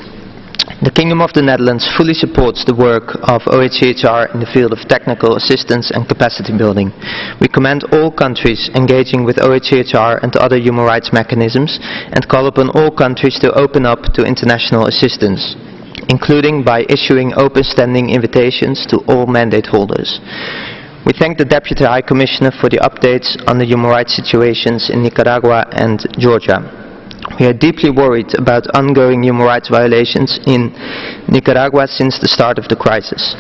The Kingdom of the Netherlands fully supports the work of OHCHR in the field of technical assistance and capacity building. We commend all countries engaging with OHCHR and other human rights mechanisms and call upon all countries to open up to international assistance, including by issuing open standing invitations to all mandate holders. We thank the Deputy High Commissioner for the updates on the human rights situations in Nicaragua and Georgia. We are deeply worried about ongoing human rights violations in Nicaragua since the start of the crisis.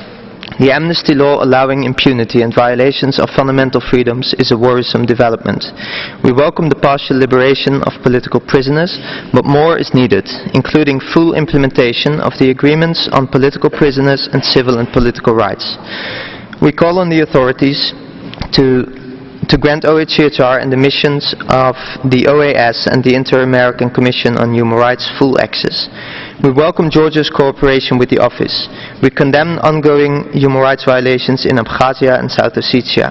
The amnesty law allowing impunity and violations of fundamental freedoms is a worrisome development. We welcome the partial liberation of political prisoners, but more is needed, including full implementation of the agreements on political prisoners and civil and political rights. We call on the authorities to grant OHCHR and the missions of the OAS and the Inter-American Commission on Human Rights full access. We welcome Georgia's cooperation with the office. We condemn ongoing human rights violations in Abkhazia and South Ossetia.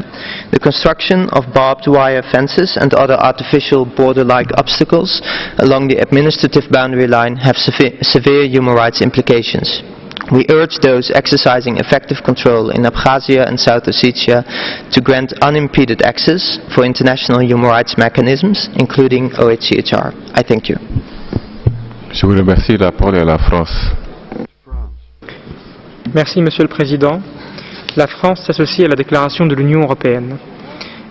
The construction of barbed wire fences and other artificial border-like obstacles along the administrative boundary line have severe human rights implications. We urge those exercising effective control in Abkhazia and South Ossetia to grant unimpeded access for international human rights mechanisms, including OHCHR. I thank you. Je vous remercie. La parole est à la France. Merci, Monsieur le Président. La France s'associe à la déclaration de l'Union européenne.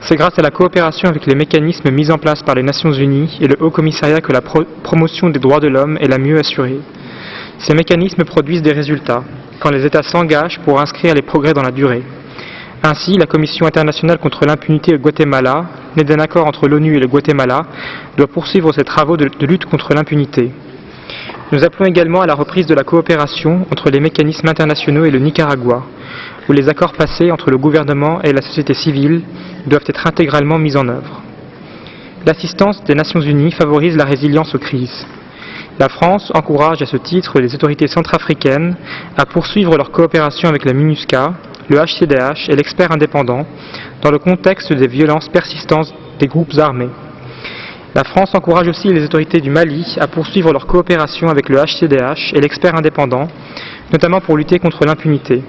C'est grâce à la coopération avec les mécanismes mis en place par les Nations Unies et le Haut Commissariat que la promotion des droits de l'homme est la mieux assurée. Ces mécanismes produisent des résultats quand les États s'engagent pour inscrire les progrès dans la durée. Ainsi, la Commission internationale contre l'impunité au Guatemala, née d'un accord entre l'ONU et le Guatemala, doit poursuivre ses travaux de lutte contre l'impunité. Nous appelons également à la reprise de la coopération entre les mécanismes internationaux et le Nicaragua, où les accords passés entre le gouvernement et la société civile doivent être intégralement mis en œuvre. L'assistance des Nations Unies favorise la résilience aux crises. La France encourage à ce titre les autorités centrafricaines à poursuivre leur coopération avec la MINUSCA, le HCDH et l'expert indépendant dans le contexte des violences persistantes des groupes armés. La France encourage aussi les autorités du Mali à poursuivre leur coopération avec le HCDH et l'expert indépendant, notamment pour lutter contre l'impunité.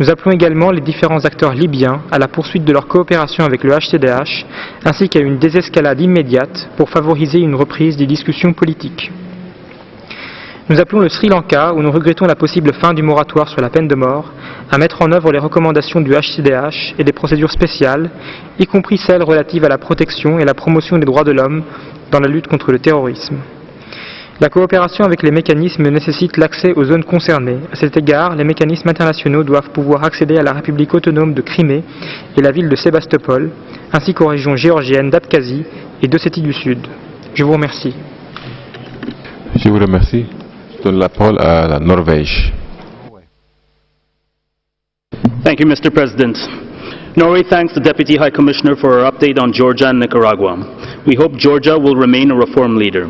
Nous appelons également les différents acteurs libyens à la poursuite de leur coopération avec le HCDH, ainsi qu'à une désescalade immédiate pour favoriser une reprise des discussions politiques. Nous appelons le Sri Lanka, où nous regrettons la possible fin du moratoire sur la peine de mort, à mettre en œuvre les recommandations du HCDH et des procédures spéciales, y compris celles relatives à la protection et la promotion des droits de l'homme dans la lutte contre le terrorisme. La coopération avec les mécanismes nécessite l'accès aux zones concernées. À cet égard, les mécanismes internationaux doivent pouvoir accéder à la République autonome de Crimée et la ville de Sébastopol, ainsi qu'aux régions géorgiennes d'Abkhazie et d'Ossétie du Sud. Je vous remercie. Je vous remercie. Je donne la parole à la Norvège. Thank you, Mr. President. Norway thanks the Deputy High Commissioner for her update on Georgia and Nicaragua. We hope Georgia will remain a reform leader.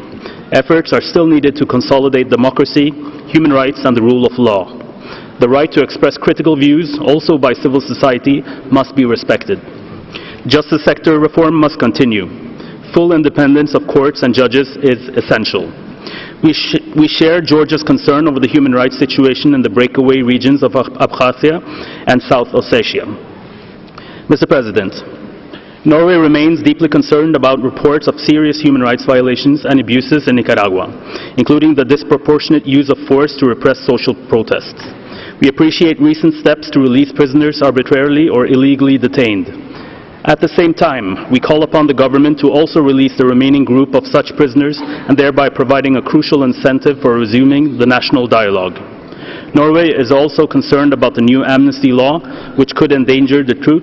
Efforts are still needed to consolidate democracy, human rights, and the rule of law. The right to express critical views, also by civil society, must be respected. Justice sector reform must continue. Full independence of courts and judges is essential. We share Georgia's concern over the human rights situation in the breakaway regions of Abkhazia and South Ossetia. Mr. President, Norway remains deeply concerned about reports of serious human rights violations and abuses in Nicaragua, including the disproportionate use of force to repress social protests. We appreciate recent steps to release prisoners arbitrarily or illegally detained. At the same time, we call upon the government to also release the remaining group of such prisoners and thereby providing a crucial incentive for resuming the national dialogue. Norway is also concerned about the new amnesty law, which could endanger the truth,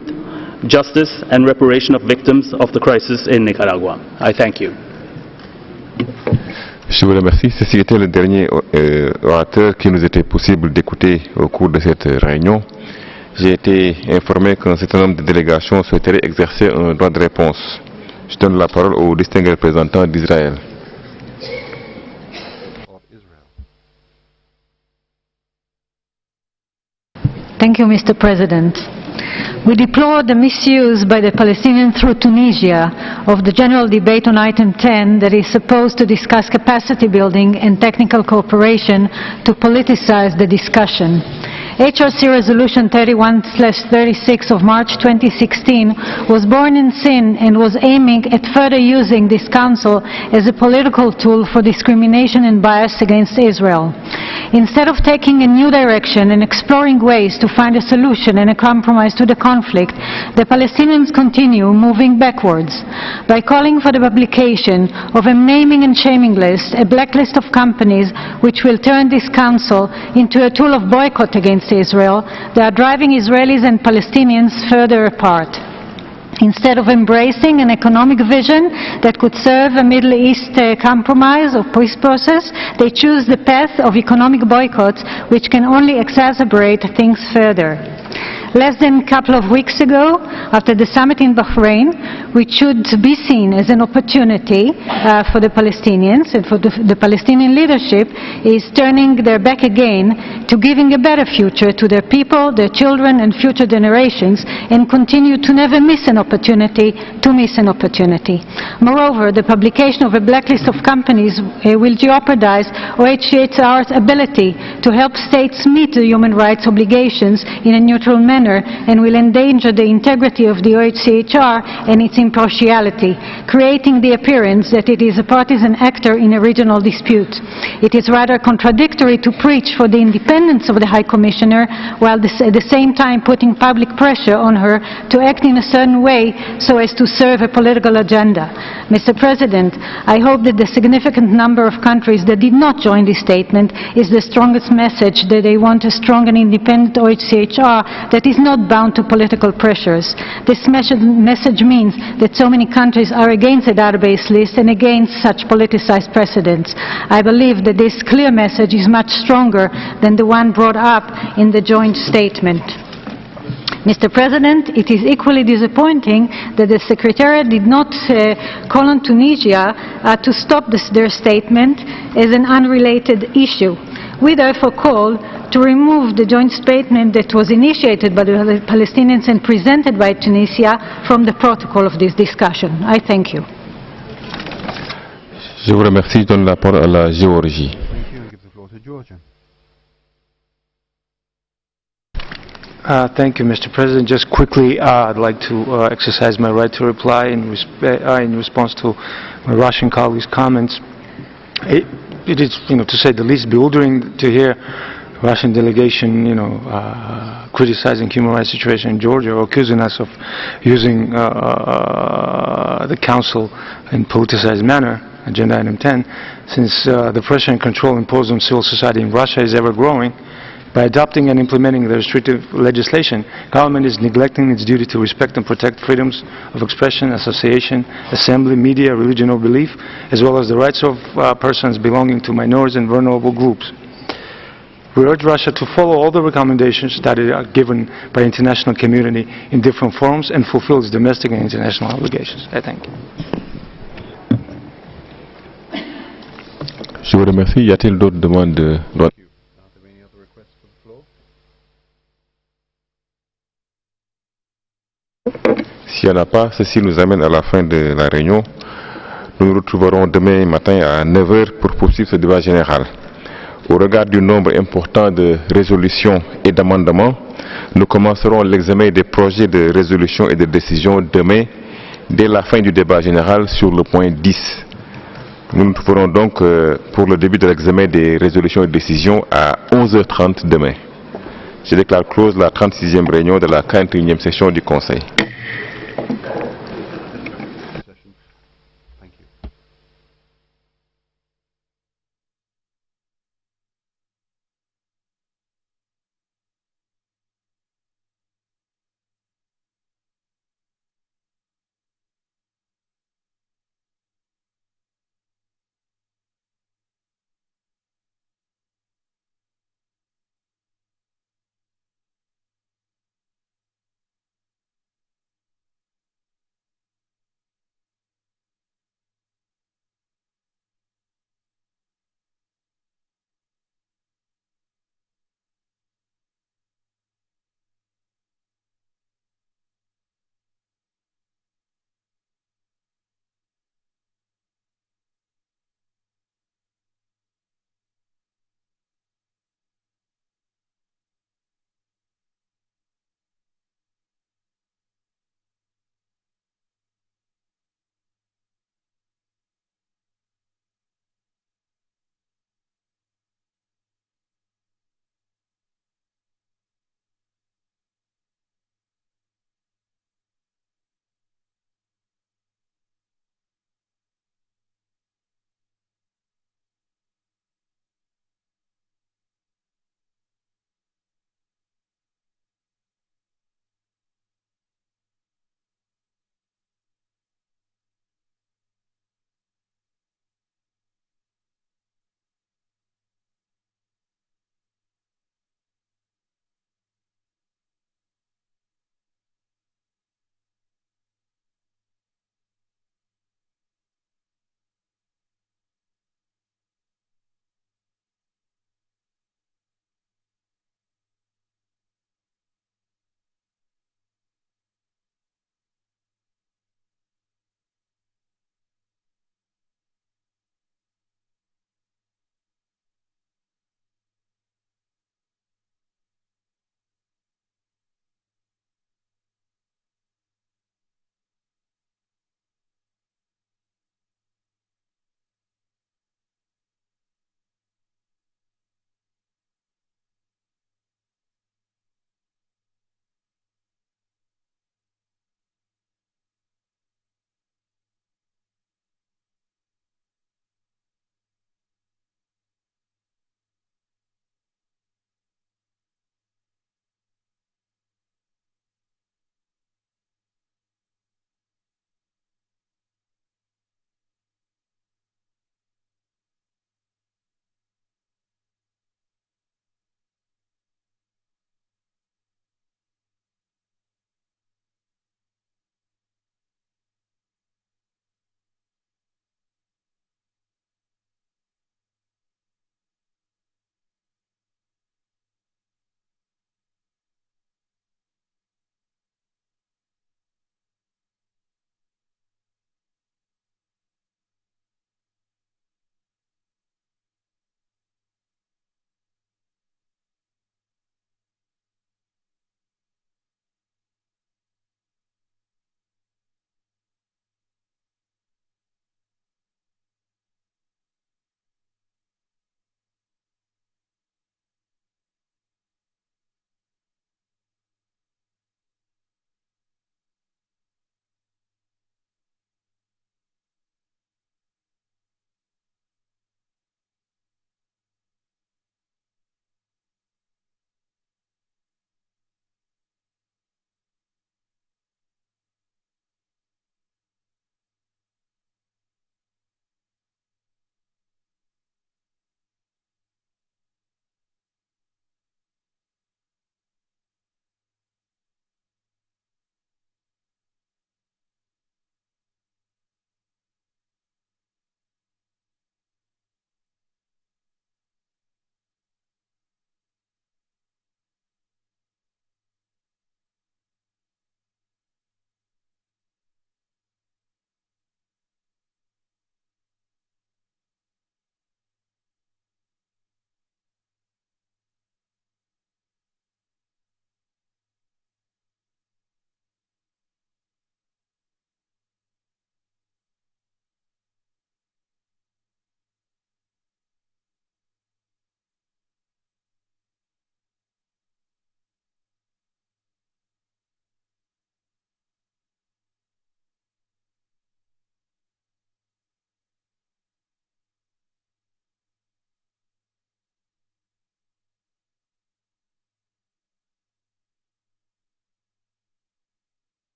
justice and reparation of victims of the crisis in Nicaragua. I thank you. Je vous remercie. Ceci était le dernier orateur qui nous était possible d'écouter au cours de cette réunion. J'ai été informé qu'un certain nombre de délégations souhaiteraient exercer un droit de réponse. Je donne la parole au distingué représentant d'Israël. Thank you, Mr. President. We deplore the misuse by the Palestinians through Tunisia of the general debate on item 10 that is supposed to discuss capacity building and technical cooperation to politicize the discussion. HRC Resolution 31/36 of March 2016 was born in sin and was aiming at further using this council as a political tool for discrimination and bias against Israel. Instead of taking a new direction and exploring ways to find a solution and a compromise to the conflict, the Palestinians continue moving backwards. By calling for the publication of a naming and shaming list, a blacklist of companies which will turn this council into a tool of boycott against Israel, they are driving Israelis and Palestinians further apart. Instead of embracing an economic vision that could serve a Middle East compromise or peace process, they choose the path of economic boycotts, which can only exacerbate things further. Less than a couple of weeks ago, after the summit in Bahrain, which should be seen as an opportunity for the Palestinians and for the Palestinian leadership, is turning their back again to giving a better future to their people, their children and future generations, and continue to never miss an opportunity to miss an opportunity. Moreover, the publication of a blacklist of companies will jeopardize OHCHR's ability to help states meet the human rights obligations in a neutral manner and will endanger the integrity of the OHCHR and its impartiality, creating the appearance that it is a partisan actor in a regional dispute. It is rather contradictory to preach for the independence of the High Commissioner while at the same time putting public pressure on her to act in a certain way so as to serve a political agenda. Mr. President, I hope that the significant number of countries that did not join this statement is the strongest message that they want a strong and independent OHCHR that is not bound to political pressures. This message means that so many countries are against a database list and against such politicized precedents. I believe that this clear message is much stronger than the one brought up in the joint statement. Mr. President, it is equally disappointing that the Secretariat did not call on Tunisia to stop their statement as an unrelated issue. We therefore call to remove the joint statement that was initiated by the Palestinians and presented by Tunisia from the protocol of this discussion. I thank you. Je vous remercie. Je donne la parole à la Géorgie. Thank you, Mr. President. Just quickly, I'd like to exercise my right to reply in response to my Russian colleague's comments. It is, to say the least, bewildering to hear Russian delegation, criticizing human rights situation in Georgia or accusing us of using the council in politicized manner, agenda item 10, since the pressure and control imposed on civil society in Russia is ever growing. By adopting and implementing the restrictive legislation, government is neglecting its duty to respect and protect freedoms of expression, association, assembly, media, religion or belief, as well as the rights of persons belonging to minorities and vulnerable groups. We urge Russia to follow all the recommendations that are given by the international community in different forums and fulfill its domestic and international obligations. I thank you. Je vous remercie. Y a-t-il d'autres demandes de droit? S'il n'y en a pas, ceci nous amène à la fin de la réunion. Nous nous retrouverons demain matin à 9 h pour poursuivre ce débat général. Au regard du nombre important de résolutions et d'amendements, nous commencerons l'examen des projets de résolution et de décision demain, dès la fin du débat général sur le point 10. Nous nous trouverons donc pour le début de l'examen des résolutions et décisions à 11 h 30 demain. Je déclare close la 36e réunion de la 41e session du Conseil.